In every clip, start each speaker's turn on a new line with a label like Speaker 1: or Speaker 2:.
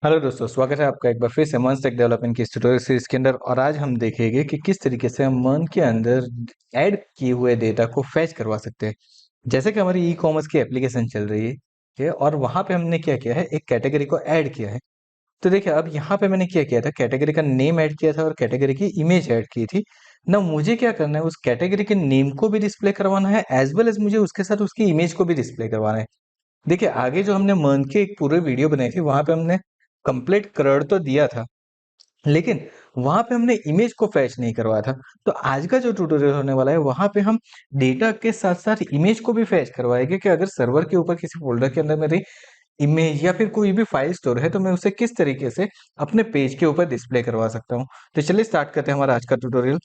Speaker 1: Hello दोस्तों, स्वागत है आपका एक बार फिर से मंच टेक डेवलपमेंट की इस ट्यूटोरियल सीरीज के अंदर। और आज हम देखेंगे कि किस तरीके से हम मन के अंदर ऐड किए हुए डेटा को फैच करवा सकते हैं। जैसे कि हमारी ई कॉमर्स की एप्लीकेशन चल रही है और वहां पे हमने क्या किया है, एक कैटेगरी को ऐड किया है। तो देखिए, अब यहाँ पे मैंने क्या किया था, कैटेगरी का नेम ऐड किया था और कैटेगरी की इमेज ऐड की थी ना। मुझे क्या करना है, उस कैटेगरी के नेम को भी डिस्प्ले करवाना है एज वेल एज मुझे उसके साथ उसकी इमेज को भी डिस्प्ले करवाना है। देखिए, आगे जो हमने मर्न की एक पूरे वीडियो बनाई थी, वहां पे हमने कंप्लीट कर तो दिया था, लेकिन वहां पे हमने इमेज को फैच नहीं करवाया था। तो आज का जो ट्यूटोरियल होने वाला है, वहां पे हम डेटा के साथ साथ इमेज को भी फैच करवाएंगे कि अगर सर्वर के ऊपर किसी फोल्डर के अंदर मेरी इमेज या फिर कोई भी फाइल स्टोर है, तो मैं उसे किस तरीके से अपने पेज के ऊपर डिस्प्ले करवा सकता हूँ। तो चलिए स्टार्ट करते हैं हमारा आज का ट्यूटोरियल।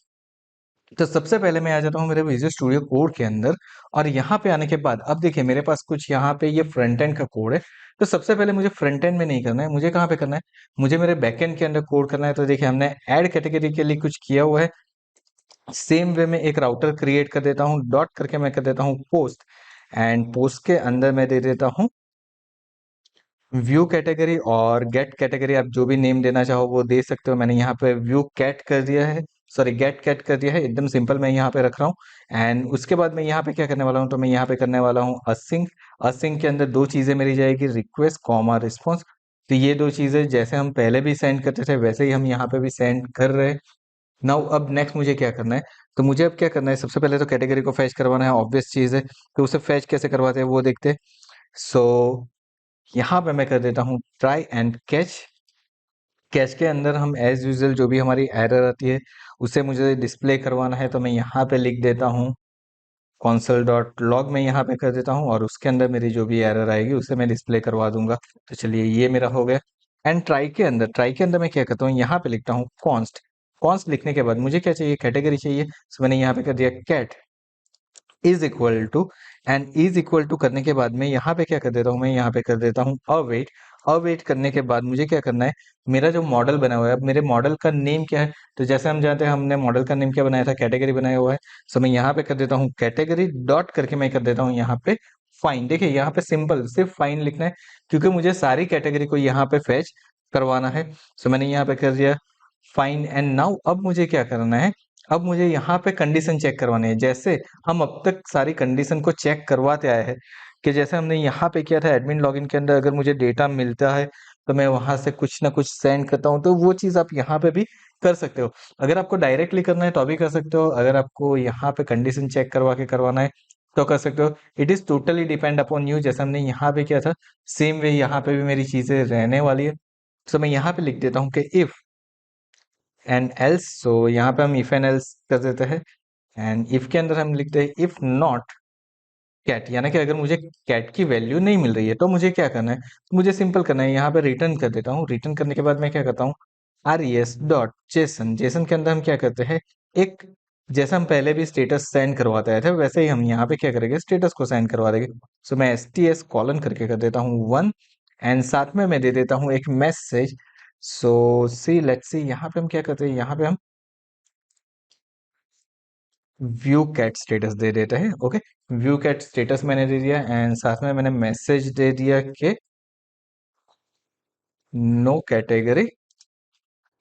Speaker 1: तो सबसे पहले मैं आ जाता हूँ मेरे विजुअल स्टूडियो कोड के अंदर। और यहाँ पे आने के बाद अब देखिए, मेरे पास कुछ यहाँ पे ये फ्रंट एंड का कोड है। तो सबसे पहले मुझे फ्रंट एंड में नहीं करना है, मुझे कहाँ पे करना है, मुझे मेरे बैक एंड के अंदर कोड करना है। तो देखिए, हमने ऐड कैटेगरी के लिए कुछ किया हुआ है। सेम वे में एक राउटर क्रिएट कर देता हूँ, डॉट करके मैं कर देता हूँ पोस्ट। एंड पोस्ट के अंदर मैं दे देता हूँ व्यू कैटेगरी और गेट कैटेगरी। आप जो भी नेम देना चाहो वो दे सकते हो। मैंने यहाँ पे व्यू कैट कर दिया है, सॉरी गेट कैट कर दिया है, एकदम सिंपल मैं यहाँ पे रख रहा हूँ। एंड उसके बाद मैं यहाँ पे क्या करने वाला हूँ, तो मैं यहाँ पे करने वाला हूँ असिंक। असिंक के अंदर दो चीजें मेरी जाएगी, रिक्वेस्ट कॉमा रिस्पॉन्स। तो ये दो चीजें जैसे हम पहले भी सेंड करते थे, वैसे ही हम यहाँ पे भी सेंड कर रहे हैं। नाउ अब नेक्स्ट मुझे क्या करना है, तो मुझे अब क्या करना है, सबसे पहले तो कैटेगरी को फैच करवाना है, ऑब्वियस चीज है। तो उसे फैच कैसे करवाते हैं वो देखते हैं। सो यहाँ पे मैं कर देता हूँ ट्राई एंड कैच। कैच के अंदर हम एज यूजल जो भी हमारी एरर आती है उसे मुझे डिस्प्ले करवाना है। तो मैं यहाँ पे लिख देता हूँ console डॉट लॉग, मैं यहाँ पे कर देता हूँ और उसके अंदर मेरी जो भी एरर आएगी उसे मैं डिस्प्ले करवा दूंगा। तो चलिए, ये मेरा हो गया। एंड ट्राई के अंदर मैं क्या करता हूँ, यहाँ पे लिखता हूँ कॉन्स्ट। कॉन्स्ट लिखने के बाद मुझे क्या चाहिए, कैटेगरी चाहिए। तो मैंने यहाँ पे कर दिया cat is equal to. And is equal to करने के बाद में यहाँ पे क्या कर देता हूँ, मैं यहाँ पे कर देता हूँ अवेट। अवेट करने के बाद मुझे क्या करना है, मेरा जो मॉडल बना हुआ है, अब मेरे मॉडल का नेम क्या है। तो जैसे हम जानते हैं, हमने मॉडल का नेम क्या बनाया था, कैटेगरी बनाया हुआ है। सो मैं यहाँ पे कर देता हूँ कैटेगरी डॉट करके मैं कर देता हूँ यहाँ पे फाइन। देखिए, यहाँ पे सिंपल सिर्फ फाइन लिखना है, क्योंकि मुझे सारी कैटेगरी को यहाँ पे फैच करवाना है। सो मैंने यहाँ पे कर दिया फाइन। एंड नाउ अब मुझे क्या करना है, अब मुझे यहाँ पे कंडीशन चेक करवानी है। जैसे हम अब तक सारी कंडीशन को चेक करवाते आए हैं, कि जैसे हमने यहाँ पे किया था एडमिन लॉगिन के अंदर, अगर मुझे डेटा मिलता है तो मैं वहां से कुछ ना कुछ सेंड करता हूँ। तो वो चीज आप यहाँ पे भी कर सकते हो। अगर आपको डायरेक्टली करना है तो अभी कर सकते हो, अगर आपको यहाँ पे कंडीशन चेक करवा के करवाना है तो कर सकते हो। It is totally depend upon you. जैसे हमने यहाँ पे किया था, सेम वे यहाँ पे भी मेरी चीजें रहने वाली है। तो मैं यहाँ पे लिख देता हूँ कि इफ एंड एल्स। सो यहाँ पे हम इफ एंड एल्स कर देते हैं। एंड इफ के अंदर हम लिखते हैं इफ नॉट कैट, यानी कि अगर मुझे कैट की वैल्यू नहीं मिल रही है तो मुझे क्या करना है, तो मुझे सिंपल करना है, यहाँ पे रिटर्न कर देता हूँ। रिटर्न करने के बाद मैं क्या करता हूँ, R S dot JSON. Jason के अंदर हम क्या करते हैं, एक जैसा हम पहले भी स्टेटस सेंड करवाते आए थे, वैसे ही हम यहाँ पे क्या करेंगे, स्टेटस को सेंड करवा देंगे। सो मैं एस टी एस कॉलन करके कर देता हूँ वन। एंड साथ में मैं दे देता हूँ एक message. So see let's see, यहाँ पे हम क्या करते हैं, यहाँ पे हम व्यू कैट स्टेटस दे देते हैं। ओके, व्यू कैट स्टेटस मैंने दे दिया एंड साथ में मैंने मैसेज दे दिया कि नो कैटेगरी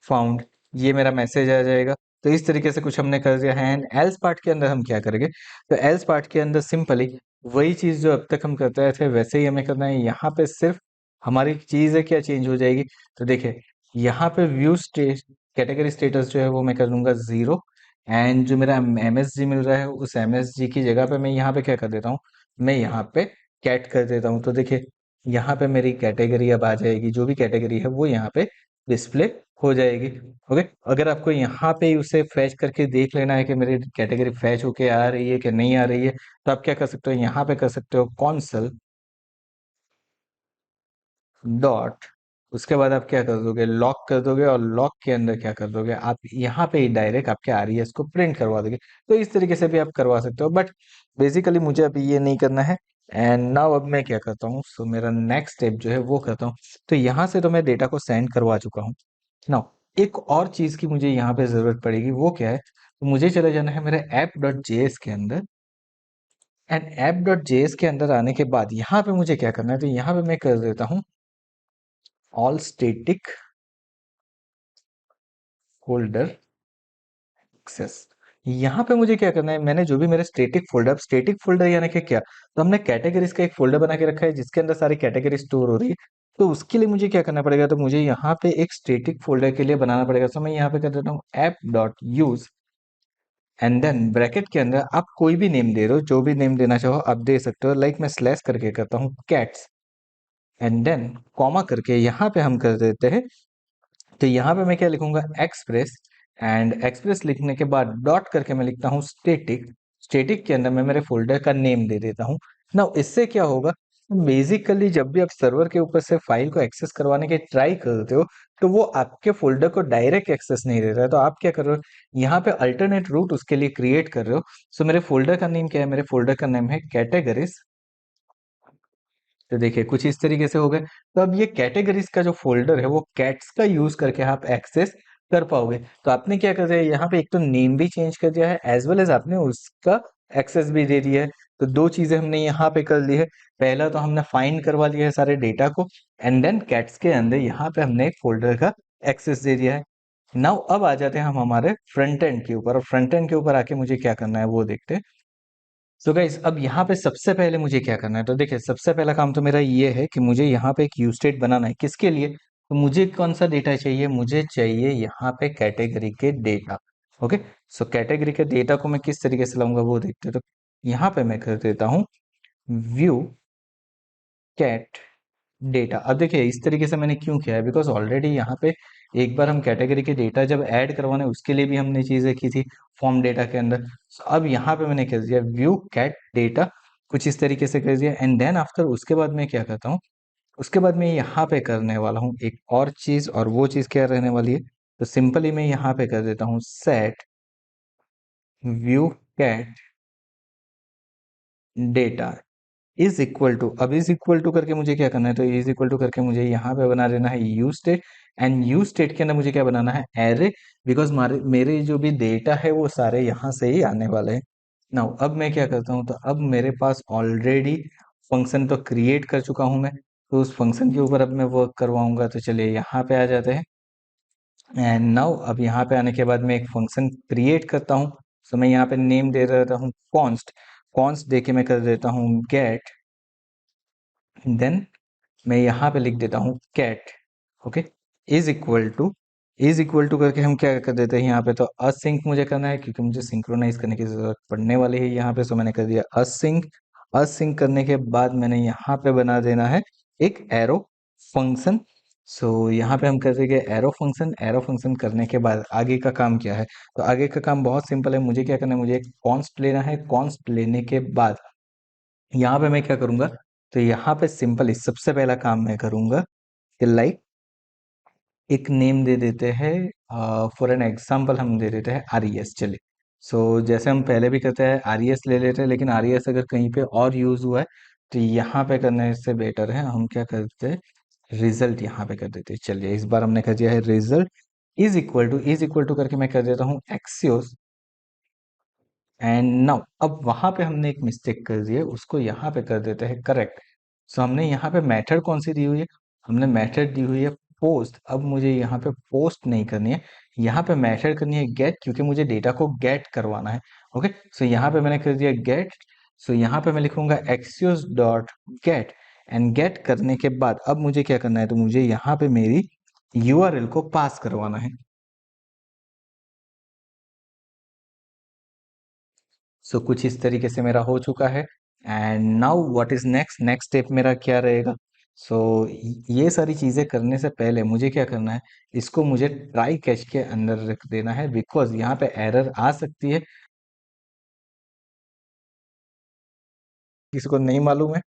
Speaker 1: फाउंड। ये मेरा मैसेज आ जाएगा। तो इस तरीके से कुछ हमने कर दिया है। एंड एल्स पार्ट के अंदर हम क्या करेंगे, तो एल्स पार्ट के अंदर सिंपली वही चीज जो अब तक हम करते रहे थे वैसे ही हमें करना है। यहाँ पे सिर्फ हमारी चीज है क्या चेंज हो जाएगी, तो देखिए, यहाँ पे व्यू स्टेट कैटेगरी स्टेटस जो है वो मैं कर दूंगा 0। एंड जो मेरा MSG मिल रहा है, उस MSG की जगह पे मैं यहाँ पे क्या कर देता हूँ, मैं यहाँ पे कैट कर देता हूँ। तो देखिए, यहाँ पे मेरी कैटेगरी अब आ जाएगी, जो भी कैटेगरी है वो यहाँ पे डिस्प्ले हो जाएगी। ओके, अगर आपको यहाँ पे ही उसे फैच करके देख लेना है कि मेरी कैटेगरी फैच होके आ रही है कि नहीं आ रही है, तो आप क्या कर सकते हो, यहाँ पे कर सकते हो कॉन्सल डॉट, उसके बाद आप क्या कर दोगे, लॉक कर दोगे। और लॉक के अंदर क्या कर दोगे, आप यहाँ पे ही डायरेक्ट आपके RES को प्रिंट करवा दोगे। तो इस तरीके से भी आप करवा सकते हो, बट बेसिकली मुझे अभी ये नहीं करना है। एंड नाउ अब मैं क्या करता हूँ, सो मेरा नेक्स्ट स्टेप जो है वो करता हूँ। तो यहाँ से तो मैं डेटा को सेंड करवा चुका हूँ। नाउ एक और चीज की मुझे यहाँ पे जरूरत पड़ेगी, वो क्या है, तो मुझे चले जाना है मेरे app.js के अंदर। एंड app.js के अंदर आने के बाद यहाँ पे मुझे क्या करना है, तो यहाँ पे मैं कर देता हूँ ऑल स्टेटिक फोल्डर एक्सेस। यहाँ पे मुझे क्या करना है, मैंने जो भी मेरे स्टेटिक फोल्डर यानी कि क्या, तो हमने कैटेगरीज का एक फोल्डर बना के रखा है जिसके अंदर सारी कैटेगरी स्टोर हो रही है। तो उसके लिए मुझे क्या करना पड़ेगा, तो मुझे यहाँ पे एक स्टेटिक फोल्डर के लिए बनाना पड़ेगा। तो मैं यहाँ पे कर देता हूँ app dot use and then bracket के अंदर आप कोई भी नेम दे रहे हो, जो भी नेम देना चाहो आप दे सकते हो। लाइक मैं स्लैश करके करता हूँ कैट्स एंड देन कॉमा करके यहाँ पे हम कर देते हैं। तो यहाँ पे मैं क्या लिखूंगा, एक्सप्रेस, एंड एक्सप्रेस लिखने के बाद डॉट करके मैं लिखता हूँ स्टेटिक। स्टेटिक के अंदर मैं मेरे फोल्डर का नेम दे देता हूँ ना। इससे क्या होगा, बेसिकली जब भी आप सर्वर के ऊपर से फाइल को एक्सेस करवाने के ट्राई करते हो, तो वो आपके फोल्डर को डायरेक्ट एक्सेस नहीं देता है। तो आप क्या कर रहे हो, यहाँ पे अल्टरनेट रूट उसके लिए क्रिएट कर रहे हो। सो मेरे फोल्डर का नेम क्या है, मेरे फोल्डर का नेम है कैटेगरीज। तो देखिए कुछ इस तरीके से हो गए। तो अब ये कैटेगरीज का जो फोल्डर है वो कैट्स का यूज करके आप एक्सेस कर पाओगे। तो आपने क्या कर दिया है, यहाँ पे एक तो नेम भी चेंज कर दिया है एज वेल एज आपने उसका एक्सेस भी दे दिया है। तो दो चीजें हमने यहाँ पे कर ली है। पहला तो हमने फाइंड करवा लिया है सारे डेटा को, एंड देन कैट्स के अंदर यहाँ पे हमने एक फोल्डर का एक्सेस दे दिया है। नाउ अब आ जाते हैं हम हमारे फ्रंट एंड के ऊपर, और फ्रंट एंड के ऊपर आके मुझे क्या करना है वो देखते हैं। सो गाइस अब यहाँ पे सबसे पहले मुझे क्या करना है, तो देखिए सबसे पहला काम तो मेरा ये है कि मुझे यहाँ पे एक यूज स्टेट बनाना है। किसके लिए, तो मुझे कौन सा डेटा चाहिए, मुझे चाहिए यहाँ पे कैटेगरी के डेटा। ओके, सो कैटेगरी के डेटा को मैं किस तरीके से लाऊंगा वो देखते हैं। तो यहाँ पे मैं कर देता हूँ व्यू कैट डेटा। अब देखिए इस तरीके से मैंने क्यों किया है, बिकॉज ऑलरेडी यहाँ पे एक बार हम कैटेगरी के डेटा जब ऐड करवाने उसके लिए भी हमने चीजें की थी फॉर्म डेटा के अंदर। So, अब यहाँ पे मैंने कर दिया व्यू कैट डेटा, कुछ इस तरीके से कर दिया। एंड देन आफ्टर उसके बाद मैं क्या करता हूँ, उसके बाद मैं यहाँ पे करने वाला हूँ एक और चीज, और वो चीज क्या रहने वाली है, तो सिंपली मैं यहाँ पे कर देता हूँ set view cat data is equal to. अब इज इक्वल टू करके मुझे क्या करना है, तो इज इक्वल टू करके मुझे यहाँ पे बना देना है you state, and you state के अंदर मुझे क्या बनाना है, एरे। बिकॉज मेरे जो भी डेटा है वो सारे यहाँ से ही आने वाले हैं। नाउ अब मैं क्या करता हूँ, तो अब मेरे पास ऑलरेडी फंक्शन तो क्रिएट कर चुका हूँ मैं, तो उस फंक्शन के ऊपर अब मैं वर्क करवाऊंगा। तो चलिए यहाँ पे आ जाते हैं, एंड नाउ अब यहाँ पे आने के बाद मैं एक फंक्शन क्रिएट करता हूँ। तो मैं यहाँ पे नेम दे देता हूँ कॉन्स्ट। कॉन्स्ट दे के मैं कर देता हूँ गेट, देन मैं यहाँ पे लिख देता हूँ cat. Okay, is equal to, is equal to करके हम क्या कर देते हैं यहाँ पे, तो असिंक मुझे करना है क्योंकि मुझे सिंक्रोनाइज करने की जरूरत पड़ने वाली है यहाँ पे। सो मैंने कर दिया असिंक। असिंक करने के बाद मैंने यहाँ पे बना देना है एक एरो फंक्शन। सो यहाँ पे हम कर देंगे एरो फंक्शन। एरो फंक्शन करने के बाद आगे का काम क्या है, तो आगे का काम बहुत सिंपल है। मुझे क्या करना है, मुझे एक कॉन्स्ट लेना है। कॉन्स्ट लेने के बाद यहाँ पे मैं क्या करूंगा, तो यहाँ पे सिंपली सबसे पहला काम मैं करूंगा कि लाइक एक नेम दे देते हैं, फॉर एन एग्जांपल हम दे देते हैं आर ई एस। चलिए, सो जैसे हम पहले भी करते हैं आर ई एस ले लेते हैं, लेकिन आर ई एस अगर कहीं पे और यूज हुआ है तो यहाँ पे करने से बेटर है हम क्या करते हैं, रिजल्ट यहाँ पे कर देते हैं। चलिए इस बार हमने कर दिया है रिजल्ट इज इक्वल टू करके मैं कर देता हूँ एक्सियोस। एंड नाउ अब वहां पे हमने एक मिस्टेक कर दी है, उसको यहाँ पे कर देते हैं करेक्ट। सो हमने यहाँ पे मेथड कौन सी दी हुई है, हमने मेथड दी हुई है पोस्ट। अब मुझे यहाँ पे पोस्ट नहीं करनी है, यहाँ पे मेथड करनी है गेट, क्योंकि मुझे डेटा को गेट करवाना है। ओके, सो यहाँ पे मैंने कर दिया गेट। सो यहाँ पे मैं लिखूंगा Axios dot get, and get करने के बाद अब मुझे क्या करना है, तो मुझे यहाँ पे मेरी यूआरएल को पास करवाना है। सो कुछ इस तरीके से मेरा हो चुका है। And now what is next, next step मेरा क्या रहेगा। सो ये सारी चीजें करने से पहले मुझे क्या करना है, इसको मुझे ट्राई कैच के अंदर रख देना है, बिकॉज यहाँ पे एरर आ सकती है, किसी को नहीं मालूम है।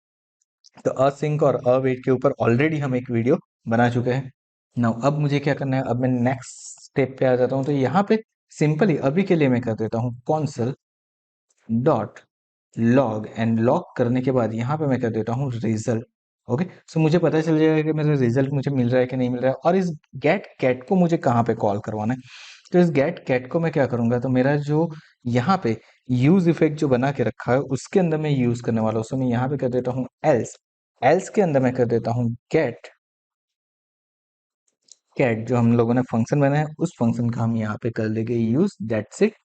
Speaker 1: तो असिंक और अवेट के ऊपर ऑलरेडी हम एक वीडियो बना चुके हैं। नाउ अब मुझे क्या करना है, अब मैं नेक्स्ट स्टेप पे आ जाता हूँ। तो यहाँ पे सिंपली अभी के लिए मैं कर देता हूँ consul dot log, and log करने के बाद यहाँ पे मैं कर देता हूँ रिजल्ट। ओके, सो मुझे पता चल जाएगा कि मेरा रिजल्ट मुझे मिल रहा है कि नहीं मिल रहा है, और इस गेट कैट को मुझे कहाँ पे कॉल करवाना है। तो इस गेट कैट को मैं क्या करूंगा, तो मेरा जो यहाँ पे यूज इफेक्ट जो बना के रखा है उसके अंदर मैं यूज करने वाला हूँ। सो मैं यहाँ पे कर देता हूँ एल्स। एल्स के अंदर मैं कर देता हूँ गेट कैट जो हम लोगों ने फंक्शन बनाया है उस फंक्शन का हम यहाँ पे कर देंगे यूज, दैट्स इट।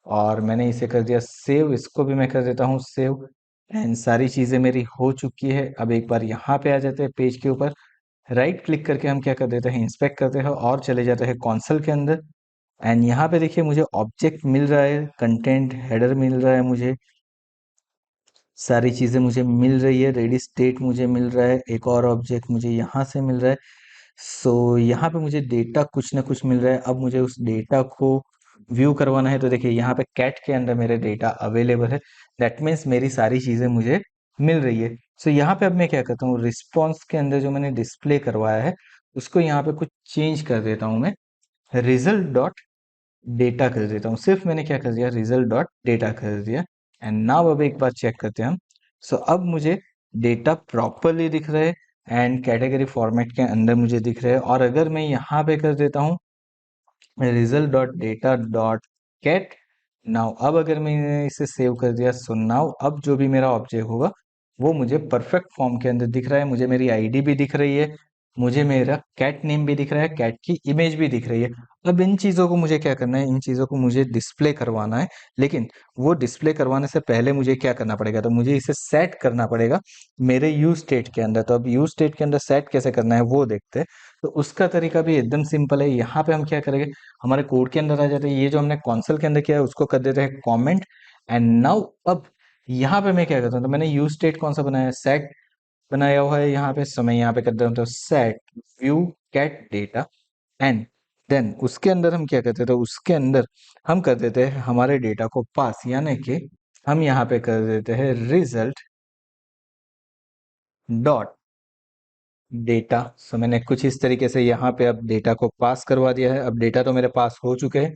Speaker 1: और मैंने इसे कर दिया सेव, इसको भी मैं कर देता हूँ सेव। एंड सारी चीज़ें मेरी हो चुकी है। अब एक बार यहाँ पे आ जाते हैं पेज के ऊपर, राइट क्लिक करके हम क्या कर देते हैं, इंस्पेक्ट करते हैं और चले जाते हैं कॉन्सल के अंदर। एंड यहाँ पे देखिए मुझे ऑब्जेक्ट मिल रहा है, कंटेंट हेडर मिल रहा है, मुझे सारी चीज़ें मुझे मिल रही है, रेडी स्टेट मुझे मिल रहा है, एक और ऑब्जेक्ट मुझे यहाँ से मिल रहा है। सो यहाँ पे मुझे डेटा कुछ ना कुछ मिल रहा है। अब मुझे उस डेटा को व्यू करवाना है, तो देखिए यहाँ पे कैट के अंदर मेरे डेटा अवेलेबल है। दैट मीन्स मेरी सारी चीज़ें मुझे मिल रही है। सो यहाँ पे अब मैं क्या करता हूँ, रिस्पॉन्स के अंदर जो मैंने डिस्प्ले करवाया है उसको यहाँ पे कुछ चेंज कर देता हूँ मैं, रिजल्ट डॉट डेटा कर देता हूँ। सिर्फ मैंने क्या कर दिया, रिजल्ट डॉट डेटा कर दिया। एंड नाउ अब एक बार चेक करते हैं हम। सो अब मुझे डेटा प्रॉपरली दिख रहा है एंड कैटेगरी फॉर्मेट के अंदर मुझे दिख रहा है। और अगर मैं यहाँ पे कर देता हूँ result dot data dot gate, now अब अगर मैंने इसे सेव कर दिया, सो नाउ अब जो भी मेरा ऑब्जेक्ट होगा वो मुझे परफेक्ट फॉर्म के अंदर दिख रहा है। मुझे मेरी आईडी भी दिख रही है, मुझे मेरा कैट नेम भी दिख रहा है, कैट की इमेज भी दिख रही है। अब इन चीज़ों को मुझे क्या करना है, इन चीज़ों को मुझे डिस्प्ले करवाना है। लेकिन वो डिस्प्ले करवाने से पहले मुझे क्या करना पड़ेगा, तो मुझे इसे सेट करना पड़ेगा मेरे यूज स्टेट के अंदर। तो अब यूज स्टेट के अंदर सेट कैसे करना है वो देखते हैं। तो उसका तरीका भी एकदम सिंपल है। यहाँ पे हम क्या करेंगे, हमारे कोड के अंदर आ जाते हैं, ये जो हमने कॉन्सोल के अंदर किया है उसको कर देते हैं कमेंट। एंड नाउ अब यहाँ पे मैं क्या करता हूँ, तो मैंने यूज स्टेट कौन सा बनाया है, सेट बनाया हुआ है यहाँ पे। सो मैं यहाँ पे कर देता हूँ तो set view get data. And then उसके अंदर हम क्या करते थे, उसके अंदर हम कर देते हैं हमारे डेटा को पास, यानी कि हम यहाँ पे कर देते हैं रिजल्ट डॉट डेटा। सो मैंने कुछ इस तरीके से यहाँ पे अब डेटा को पास करवा दिया है। अब डेटा तो मेरे पास हो चुके हैं।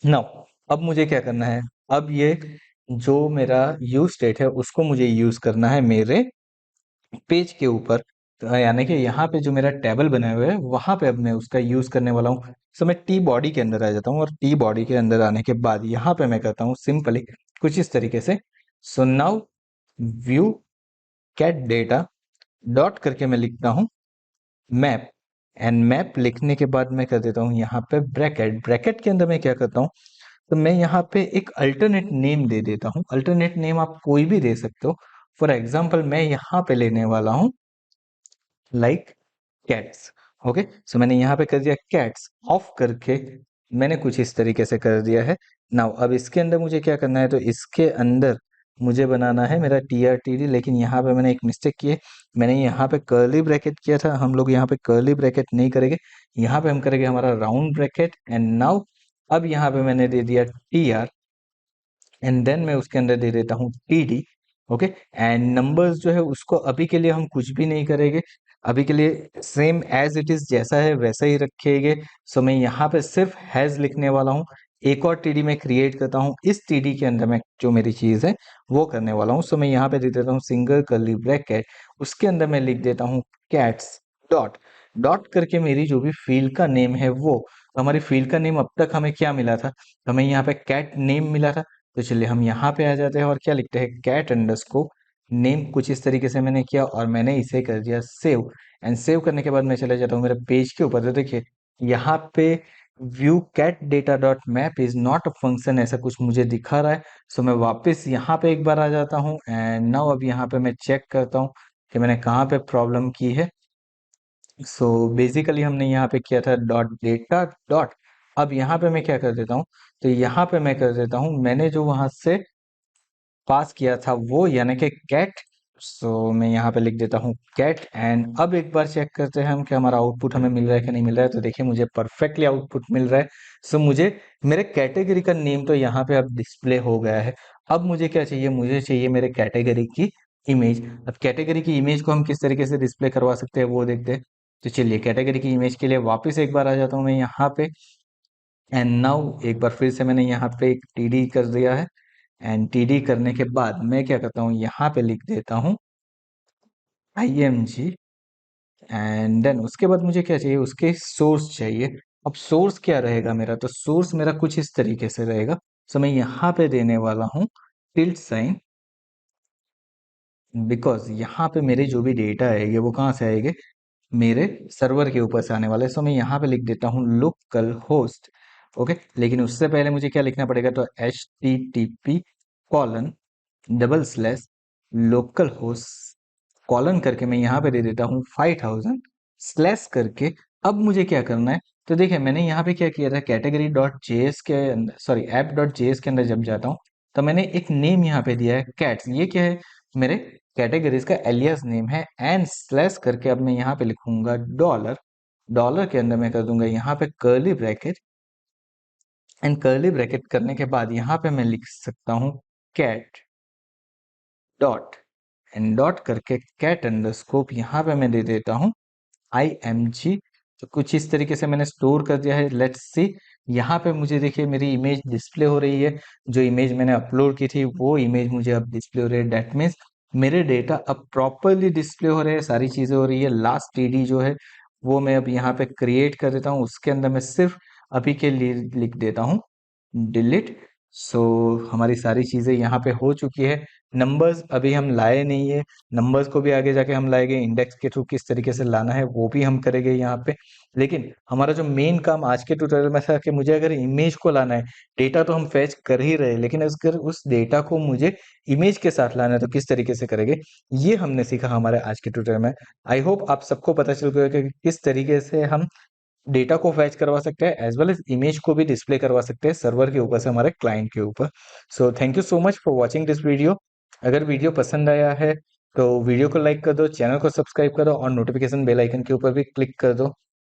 Speaker 1: नाउ अब मुझे क्या करना है, अब ये जो मेरा यूज स्टेट है उसको मुझे यूज करना है मेरे पेज के ऊपर। तो यानी कि यहाँ पे जो मेरा टेबल बनाए हुए है वहां पे अब मैं उसका यूज करने वाला हूँ। सो मैं टी बॉडी के अंदर आ जाता हूँ और टी बॉडी के अंदर आने के बाद यहाँ पे मैं करता हूँ सिंपली कुछ इस तरीके से। So now view cat data dot करके मैं लिखता हूँ मैप। एंड मैप लिखने के बाद मैं कर देता हूँ यहाँ पे ब्रैकेट। ब्रैकेट के अंदर मैं क्या करता हूँ, तो मैं यहाँ पे एक अल्टरनेट नेम दे देता हूँ। अल्टरनेट नेम आप कोई भी दे सकते हो। फॉर एग्जाम्पल मैं यहाँ पे लेने वाला हूँ लाइक कैट्स। ओके, सो मैंने यहाँ पे कर दिया कैट्स ऑफ करके, मैंने कुछ इस तरीके से कर दिया है। नाउ अब इसके अंदर मुझे क्या करना है, तो इसके अंदर मुझे बनाना है मेरा TRTD। लेकिन यहाँ पे मैंने एक मिस्टेक की है, मैंने यहाँ पे कर्ली ब्रैकेट किया था। हम लोग यहाँ पे कर्ली ब्रैकेट नहीं करेंगे, यहाँ पे हम करेंगे हमारा राउंड ब्रैकेट। एंड नाउ अब यहाँ पे मैंने दे दिया TR एंड देन मैं उसके अंदर दे देता हूँ TD। ओके, एंड नंबर्स जो है उसको अभी के लिए हम कुछ भी नहीं करेंगे, अभी के लिए सेम एज इट इज जैसा है वैसा ही रखेंगे। सो मैं यहाँ पे सिर्फ हैज लिखने वाला हूँ, एक और TD मैं क्रिएट करता हूँ, इस TD के अंदर मैं जो मेरी चीज़ है वो करने वाला हूँ। सो मैं यहाँ पे दे देता हूँ सिंगल कर्ली ब्रैकेट, उसके अंदर मैं लिख देता हूँ कैट्स डॉट डॉट करके मेरी जो भी फील्ड का नेम है वो। तो हमारी फील्ड का नेम अब तक हमें क्या मिला था, तो हमें यहाँ पे कैट नेम मिला था। तो चलिए हम यहाँ पे आ जाते हैं और क्या लिखते हैं, कैट अंडरस्कोर नेम। कुछ इस तरीके से मैंने किया और मैंने इसे कर दिया सेव। एंड सेव करने के बाद मैं चले जाता हूँ मेरे पेज के ऊपर। तो देखिए यहाँ पे view cat data dot map is not a function, ऐसा कुछ मुझे दिखा रहा है। सो मैं वापस यहाँ पे एक बार आ जाता हूँ एंड नाउ अब यहाँ पे मैं चेक करता हूँ कि मैंने कहाँ पे प्रॉब्लम की है। सो बेसिकली हमने यहाँ पे किया था डॉट डेटा डॉट। अब यहाँ पे मैं क्या कर देता हूँ, तो यहाँ पे मैं कर देता हूँ मैंने जो वहां से पास किया था वो, यानी कि कैट। सो मैं यहाँ पे लिख देता हूँ कैट। एंड अब एक बार चेक करते हैं हम कि हमारा आउटपुट हमें मिल रहा है कि नहीं मिल रहा है। तो देखिए मुझे परफेक्टली आउटपुट मिल रहा है। सो मुझे मेरे कैटेगरी का नेम तो यहाँ पे अब डिस्प्ले हो गया है। अब मुझे क्या चाहिए, मुझे चाहिए मेरे कैटेगरी की इमेज। अब कैटेगरी की इमेज को हम किस तरीके से डिस्प्ले करवा सकते हैं वो देखते हैं। तो चलिए कैटेगरी की इमेज के लिए वापस एक बार आ जाता हूँ मैं यहाँ पे। एंड नाउ एक बार फिर से मैंने यहाँ पे एक TD कर दिया है। एंड TD करने के बाद मैं क्या करता हूँ, यहाँ पे लिख देता हूँ IMG। एंड देन उसके बाद मुझे क्या चाहिए, उसके सोर्स चाहिए। अब सोर्स क्या रहेगा मेरा, तो सोर्स मेरा कुछ इस तरीके से रहेगा। सो मैं यहाँ पे देने वाला हूँ टिल्ट साइन, बिकॉज यहाँ पे मेरे जो भी डेटा है ये वो कहाँ से आएंगे, मेरे सर्वर के ऊपर से आने वाला है। सो मैं यहाँ पे लिख देता हूँ लोकल होस्ट। ओके, लेकिन उससे पहले मुझे क्या लिखना पड़ेगा, तो http:// लोकल होस्ट कॉलन करके मैं यहाँ पे दे देता हूँ 5000 स्लैश करके। अब मुझे क्या करना है, तो देखिए मैंने यहाँ पे क्या किया था, कैटेगरी डॉट जेएस के अंदर, सॉरी ऐप डॉट जेएस के अंदर जब जाता हूँ तो मैंने एक नेम यहाँ पे दिया है कैट्स। ये क्या है, मेरे कैटेगरीज का एलियास नेम है। एंड स्लैश करके अब मैं यहाँ पे लिखूंगा डॉलर। डॉलर के अंदर मैं कर दूंगा यहाँ पे curly bracket. And curly bracket करने के बाद यहाँ पे मैं लिख सकता हूँ कैट डॉट, एंड डॉट करके कैट अंडरस्कोप यहाँ पे मैं दे देता हूँ IMG। तो कुछ इस तरीके से मैंने स्टोर कर दिया है। लेट्स सी, यहाँ पे मुझे देखिए मेरी इमेज डिस्प्ले हो रही है। जो इमेज मैंने अपलोड की थी वो इमेज मुझे अब डिस्प्ले हो रही है। डेट मीन्स मेरे डेटा अब प्रॉपरली डिस्प्ले हो रहे हैं, सारी चीजें हो रही है। लास्ट TD जो है वो मैं अब यहाँ पे क्रिएट कर देता हूँ। उसके अंदर मैं सिर्फ अभी के लिए लिख देता हूँ डिलीट। सो हमारी सारी चीजें यहाँ पे हो चुकी है। नंबर्स अभी हम लाए नहीं है, नंबर्स को भी आगे जाके हम लाएंगे। इंडेक्स के थ्रू किस तरीके से लाना है वो भी हम करेंगे यहाँ पे। लेकिन हमारा जो मेन काम आज के ट्यूटोरियल में था कि मुझे अगर इमेज को लाना है, डेटा तो हम फैच कर ही रहे हैं, लेकिन अगर उस डेटा को मुझे इमेज के साथ लाना है तो किस तरीके से करेंगे, ये हमने सीखा हमारे आज के ट्यूटोरियल में। आई होप आप सबको पता चल गया कि किस तरीके से हम डेटा को फैच करवा सकते हैं एज वेल एज इमेज को भी डिस्प्ले करवा सकते हैं सर्वर के ऊपर से हमारे क्लाइंट के ऊपर। So thank you so much for watching this video. अगर वीडियो पसंद आया है तो वीडियो को लाइक कर दो, चैनल को सब्सक्राइब कर दो और नोटिफिकेशन बेल आइकन के ऊपर भी क्लिक कर दो।